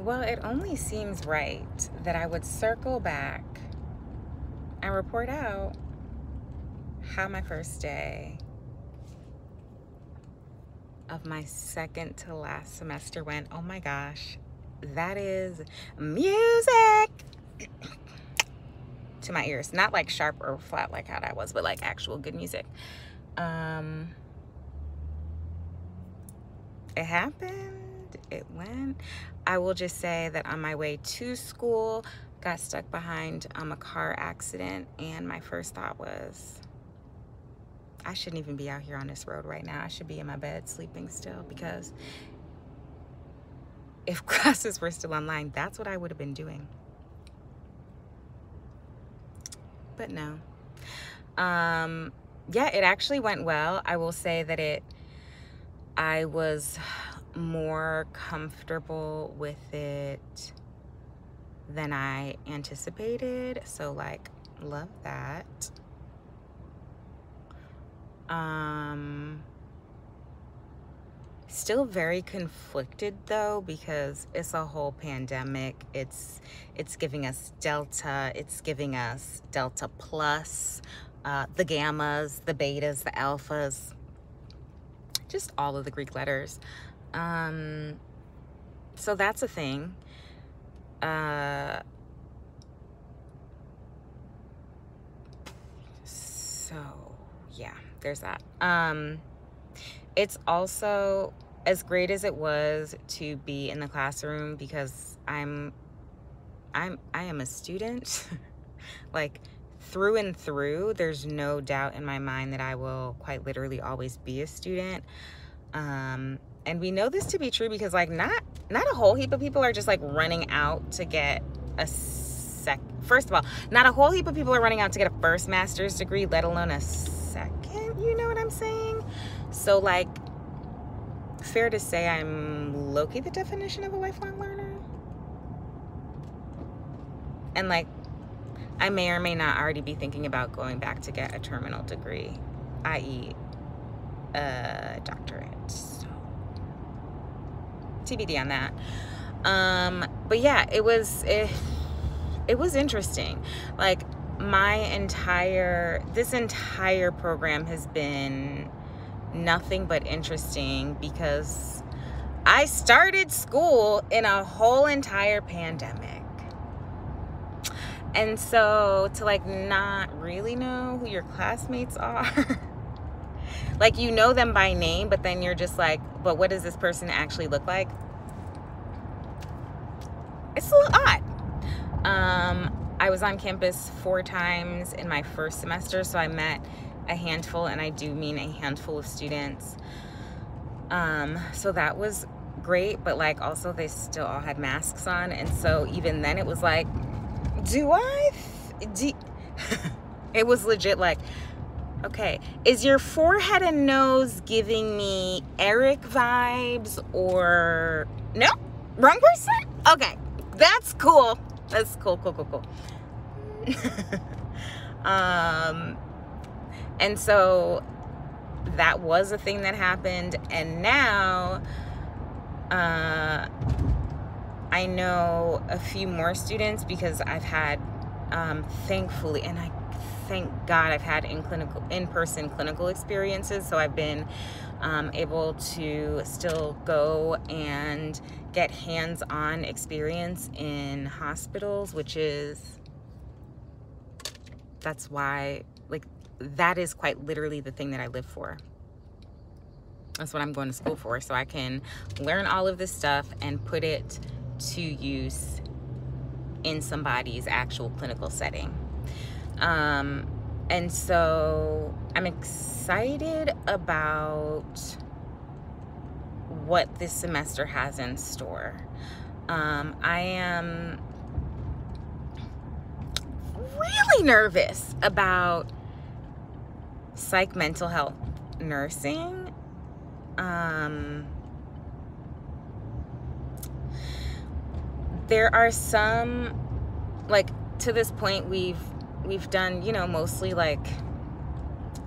Well, it only seems right that I would circle back and report out how my first day of my second to last semester went. Oh my gosh, that is music to my ears. Not like sharp or flat like how that was, but like actual good music. It happened, it went. I will just say that on my way to school, got stuck behind a car accident, and my first thought was, I shouldn't even be out here on this road right now. I should be in my bed sleeping still, because if classes were still online, that's what I would have been doing. But no. Yeah, it actually went well. I will say that I was more comfortable with it than I anticipated. So like, love that. Still very conflicted though, because it's a whole pandemic. It's giving us Delta, it's giving us Delta plus, the gammas, the betas, the alphas, just all of the Greek letters. So that's a thing. So yeah, there's that. It's also as great as it was to be in the classroom, because I am a student. Like through and through, there's no doubt in my mind that I will quite literally always be a student. And we know this to be true because like not a whole heap of people are just like running out to get a first of all, not a whole heap of people are running out to get a first master's degree, let alone a second, you know what I'm saying? So like, fair to say I'm low-key the definition of a lifelong learner. And like, I may or may not already be thinking about going back to get a terminal degree, i.e. a doctorate. So TBD on that. But yeah, it was interesting. Like this entire program has been nothing but interesting, because I started school in a whole entire pandemic. And so to like not really know who your classmates are, like you know them by name, but then you're just like, but what does this person actually look like? It's a little odd. I was on campus 4 times in my first semester, so I met a handful, and I do mean a handful of students. So that was great, but like also they still all had masks on, and so even then it was like, it was legit like, okay, is your forehead and nose giving me Eric vibes or no? Wrong person? Okay, that's cool. That's cool. And so that was a thing that happened. And now I know a few more students, because I've had, thankfully, and I thank God I've had in-person clinical experiences. So I've been able to still go and get hands-on experience in hospitals, that's why, like, that is quite literally the thing that I live for. That's what I'm going to school for, so I can learn all of this stuff and put it to use in somebody's actual clinical setting. And so I'm excited about what this semester has in store. I am really nervous about psych mental health nursing. There are some, like, to this point we've done, you know, mostly like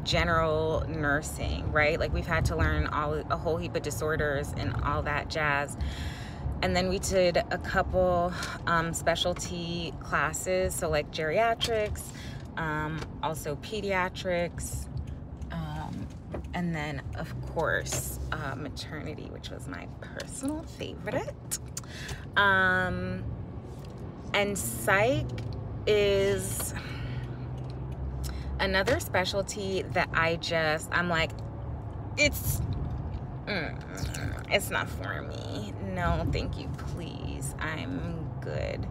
general nursing, right? Like we've had to learn a whole heap of disorders and all that jazz. And then we did a couple specialty classes, so like geriatrics, also pediatrics, and then of course maternity, which was my personal favorite. And psych is another specialty that I'm like, it's not for me. No, thank you, please. I'm good.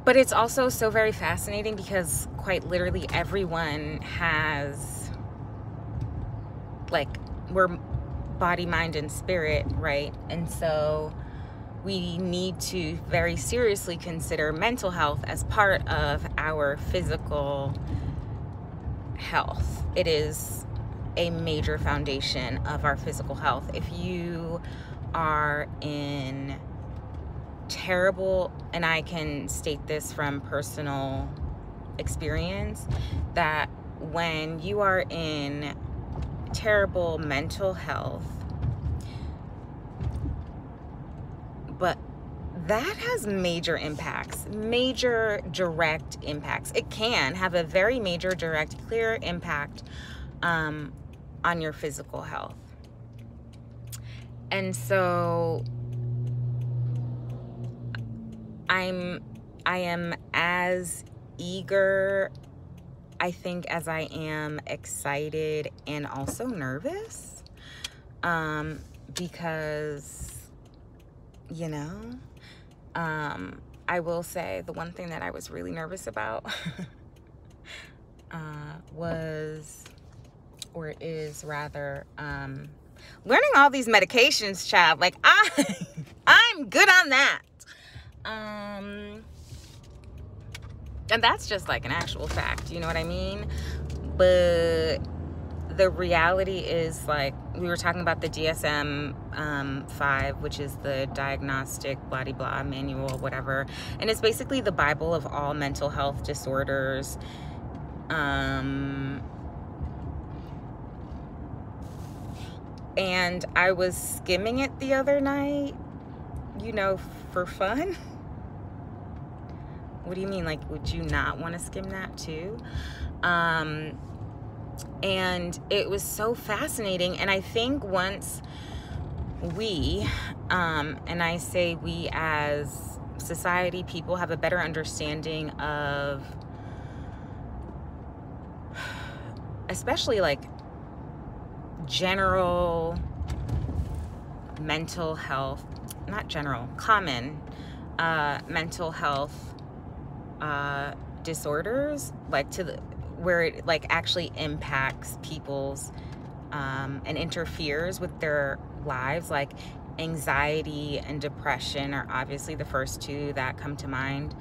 But it's also so very fascinating because quite literally everyone has, like, we're body, mind, and spirit, right? And so we need to very seriously consider mental health as part of our physical health. It is a major foundation of our physical health. If you are in terrible, and I can state this from personal experience, that when you are in terrible mental health, but that has major impacts, major direct impacts. It can have a very major direct, clear impact on your physical health. And so I am as eager, I think, as I am excited and also nervous, because, you know, I will say the one thing that I was really nervous about is rather, learning all these medications, child. Like, I'm good on that. And that's just like an actual fact, you know what I mean? But the reality is, like, we were talking about the DSM-5, which is the diagnostic blah de blah manual, whatever, and it's basically the Bible of all mental health disorders. And I was skimming it the other night, you know, for fun. What do you mean? Like, would you not want to skim that too? And it was so fascinating. And I think once we, and I say we as society, people, have a better understanding of, especially like general mental health, not general, common mental health disorders, like where it like actually impacts people's and interferes with their lives, like anxiety and depression are obviously the first two that come to mind.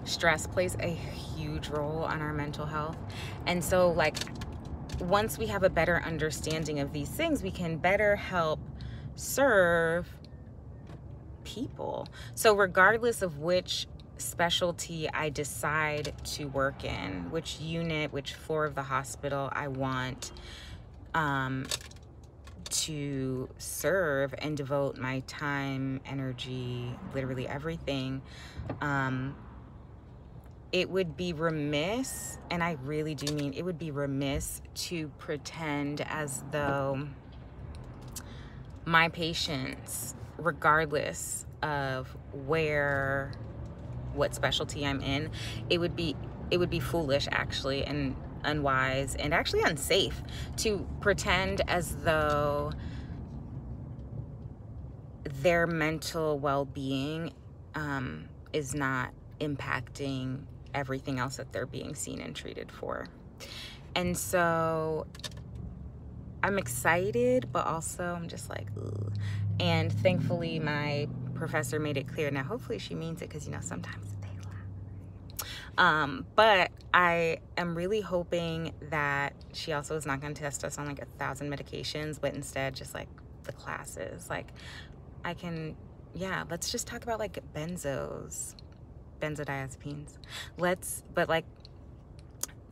Stress plays a huge role on our mental health. And so, like, once we have a better understanding of these things, we can better help serve people. So regardless of which specialty I decide to work in, which unit, which floor of the hospital I want to serve and devote my time, energy, literally everything, it would be remiss, and I really do mean it would be remiss, to pretend as though my patients, regardless of what specialty I'm in, it would be foolish, actually, and unwise, and actually unsafe to pretend as though their mental well-being is not impacting everything else that they're being seen and treated for. And so I'm excited, but also I'm just like, ugh. And thankfully my professor made it clear. Now hopefully she means it, because, you know, sometimes they lie. But I am really hoping that she also is not going to test us on like 1,000 medications, but instead just like the classes. Like, I can, yeah, let's just talk about like benzodiazepines. But like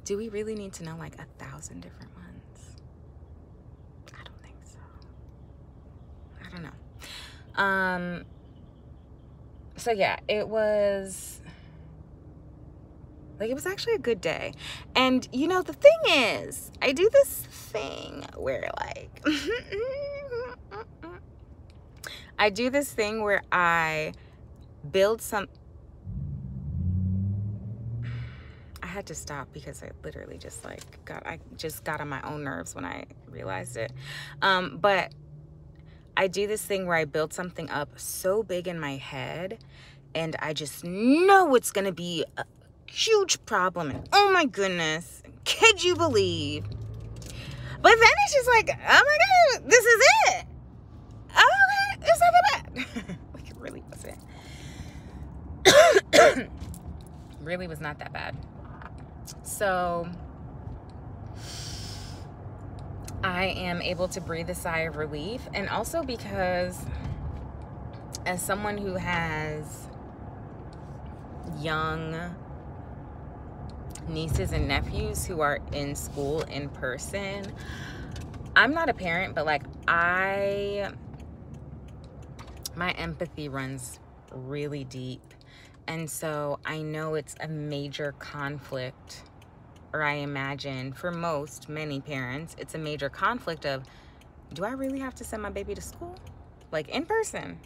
Do we really need to know like 1,000 different ones? I don't think so. I don't know. So yeah, it was actually a good day. And you know, the thing is, I do this thing where like I do this thing where I build some. I had to stop because I literally just like I just got on my own nerves when I realized it. But I do this thing where I build something up so big in my head, and I just know it's gonna be a huge problem, and oh my goodness, could you believe? But then it's just like, oh my god, this is it. Oh, okay, it's not that bad. Like, it really wasn't. Really was not that bad. So I am able to breathe a sigh of relief, and also because as someone who has young nieces and nephews who are in school in person, I'm not a parent, but like my empathy runs really deep. And so I know it's a major conflict, or I imagine for many parents, it's a major conflict of, do I really have to send my baby to school? Like in person?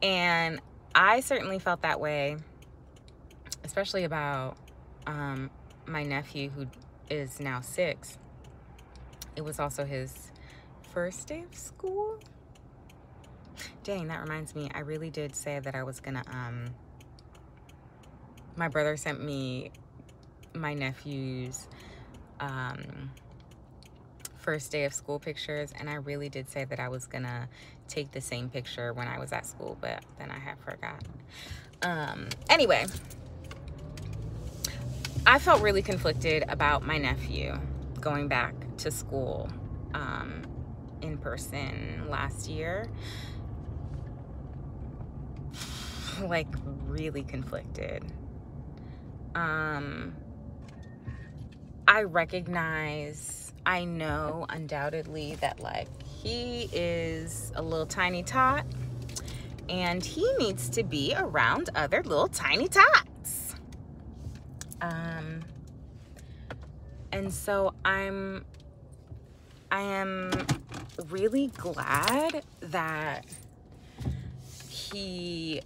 And I certainly felt that way, especially about my nephew who is now 6. It was also his first day of school. Dang, that reminds me, I really did say that I was gonna, my brother sent me my nephew's first day of school pictures, and I really did say that I was gonna take the same picture when I was at school, but then I had forgot. Anyway, I felt really conflicted about my nephew going back to school in person last year. Like, really conflicted. I know undoubtedly that like he is a little tiny tot, and he needs to be around other little tiny tots. And so I am really glad that he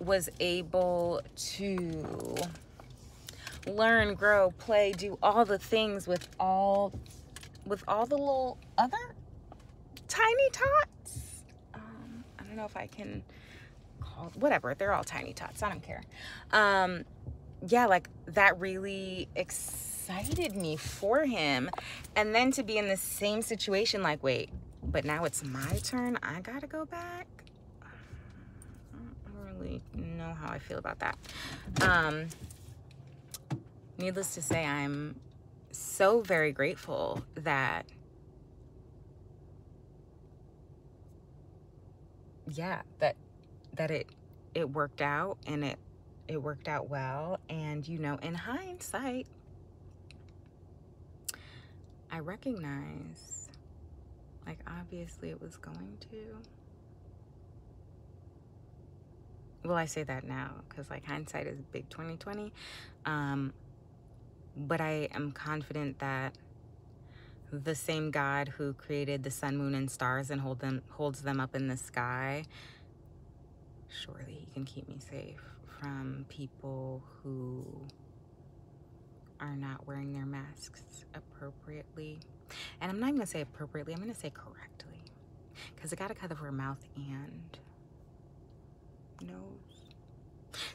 was able to learn, grow, play, do all the things with all the little other tiny tots. I don't know if I can call, whatever, they're all tiny tots, I don't care. Yeah, like that really excited me for him. And then to be in the same situation, like, wait, but now it's my turn, I gotta go back. I don't really know how I feel about that. Needless to say, I'm so very grateful that, yeah, that it worked out, and it worked out well. And, you know, in hindsight, I recognize, like, obviously it was going to. Well, I say that now because, like, hindsight is big 2020. But I am confident that the same God who created the sun, moon, and stars and holds them up in the sky, surely he can keep me safe from people who are not wearing their masks appropriately. And I'm not even gonna say appropriately, I'm gonna say correctly, because I gotta cover mouth and nose.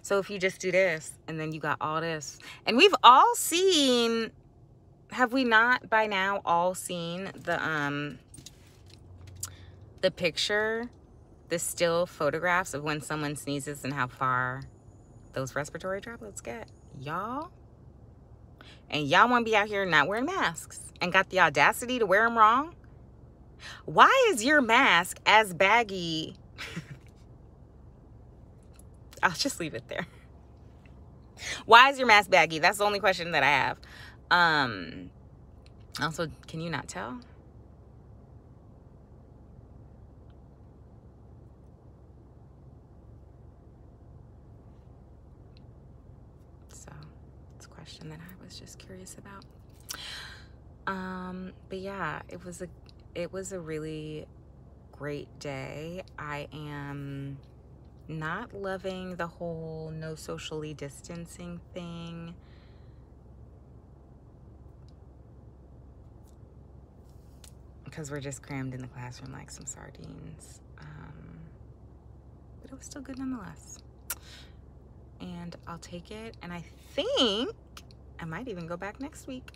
So if you just do this and then you got all this, and we've all seen, have we not by now all seen the picture, the still photographs of when someone sneezes and how far those respiratory droplets get? Y'all, and y'all want to be out here not wearing masks and got the audacity to wear them wrong? Why is your mask as baggy? I'll just leave it there. Why is your mask baggy? That's the only question that I have. Also, can you not tell? So it's a question that I was just curious about. But yeah, it was a really great day. I am not loving the whole no socially distancing thing. Because we're just crammed in the classroom like some sardines. But it was still good nonetheless. And I'll take it. And I think I might even go back next week.